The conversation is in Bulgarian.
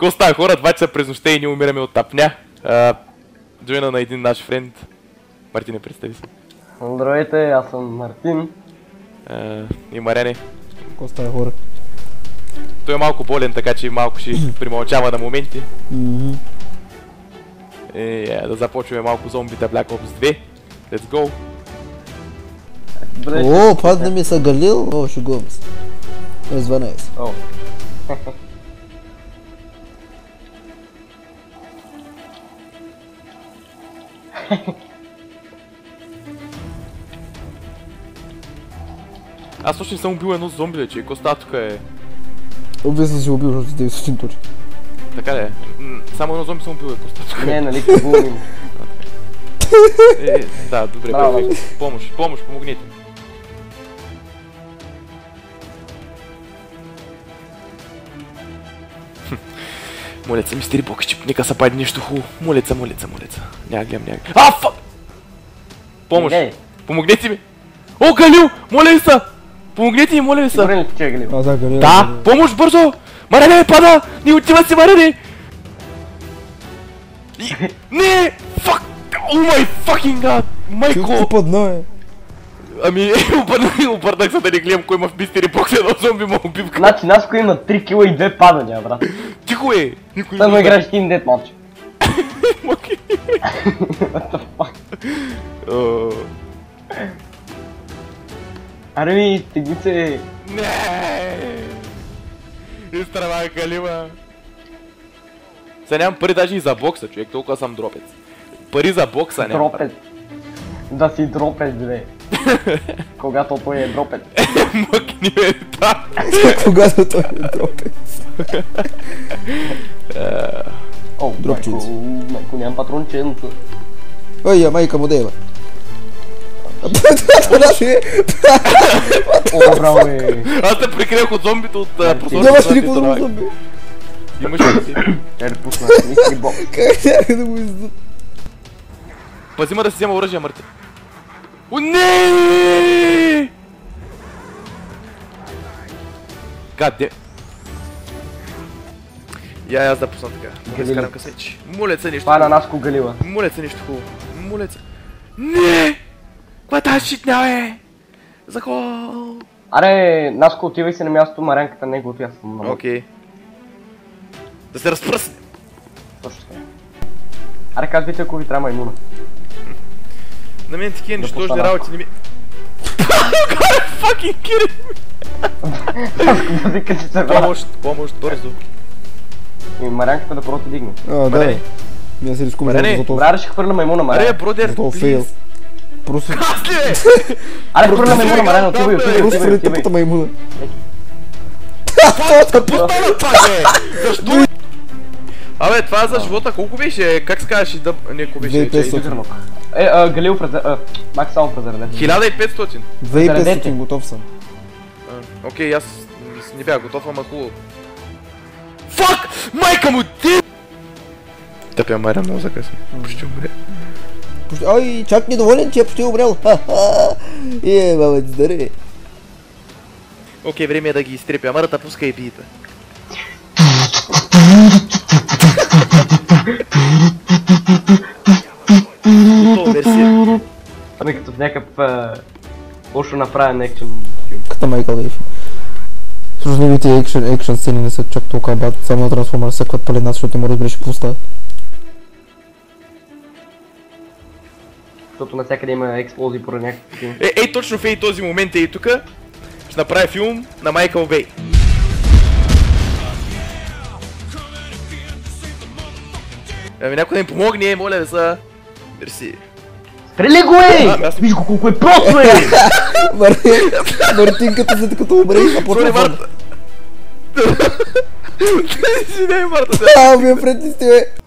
Ко става хора, 2 часа през нощта и ние умираме от тапня. Джойна на един наш френд. Мартине, представи се. Здравейте, аз съм Мартин. И Марене. Ко става хора? Той е малко болен, така че малко ще примълчава на моменти. Да започваме малко зомбита Black Ops 2. Let's go! О, падна ми са Галил. О, шегувам се. S12. О. Аз точно не съм убил едно зомби, че какво става тук е... Обвисно си убил, защото 900 точки. Така ли е? Само едно зомби съм убил, какво става тук? Не, нали кабулним. Да, добре, перфект. Помощ, помогнете. Молеца, мистери бог, че нека са пади нещо хубаво. Молеца. Няма гледам. Фак! Помощ! Помогнете ми! О, Галил! Моля ви са! Помогнете ми, моля ви са! Сигурен ли ти, че е Галил? Да, Галил. Да! Помощ, бързо! Марене, пада! Не отива си, Марене! Не! Фак! О май факинг гад! Майко! Чух ти падна, е. Ами, обърнах се да не гледам кой има в мистери бокс, едно зомби ма убивка. Значи Наско има 3 кила и 2 падания, брат. Тихо е! Никой Само играеш Team Deathmatch. What the fuck? Аре ми, стегни се. Не! Изтрава Калима. Сега нямам пари даже и за бокса, човек, толкова съм дропец. Пари за бокса нямам. Дропец. Да си дропец, бе. Когато той е дропец. Мъкни ме това. Когато той е дропец. О, Дропчинци. майко, нямам патронченца. Ой, майка му дева. О, браво, бе. Аз те прикрих от зомбите от прозорците. Нямаш ли никога друго зомби? Имаш ли си? Е, да пусна мистери бокс. Как няма да го издат? Пази ма да си взема оръжие, Марти. О, не! Гаде. Аз да пусна така. Да изкарам късмечи. Молеца нещо. Това е на Наско Галила. Молеца нещо хубаво. Молеца. Не! Каква е тази щитня, бе? За хол! Аре, Наско, отивай си на мястото, Марянката не е готова, аз съм много. Окей. Да се разпръсне. Точно така. Аре, казвайте, ако ви трябва маймуна. На мен такива нищожни работи не ми... Fucking kidding me! Наско, да вика, че се врата. Помощ, бързо. И Марянката да просто дигне. Да. Ние се рискуваме Марене. за това. Добре, ще хвърля маймуна, Марян. Аре, бродер, За това фейл. Просто... Аз ли, бе? Аре, хвърля маймуна, Марян, отивай. Просто фали тъпата маймуна. Пустана това, бе! Защо? Абе, това за живота колко беше? Как се казваш и да... Не, колко беше? 2500. Галил, Макс само презаредете. 1500. 2500, готов съм. Окей, аз не бях готов, ама хубаво. Фак! Майка му, ти! Тъпя Майра много закъсна. Почти умре. Ай, чак недоволен, че е почти умрял. Мама, здаре. Окей, време е да ги изтрепя. Амарата, пускай и бита. Готово, версия. Ами като в някакъв лошо направен екшен филм. Като Майкъл Дейв. Всъщност неговите екшен сцени не са чак толкова бат. Само на Трансформър съкват палена, защото не може да беше пуста. Защото навсякъде има експлозии поради някакъв филм. Ей, точно в този момент и тук ще направя филм на Майкъл Бей. Ами някой да ми помогне, моля ви са. Мерси. Стреляй го, Виж го колко е просто, Мартинката след като умре, а почва Марта. Извиняй, Марта. Вие пред сте, бе.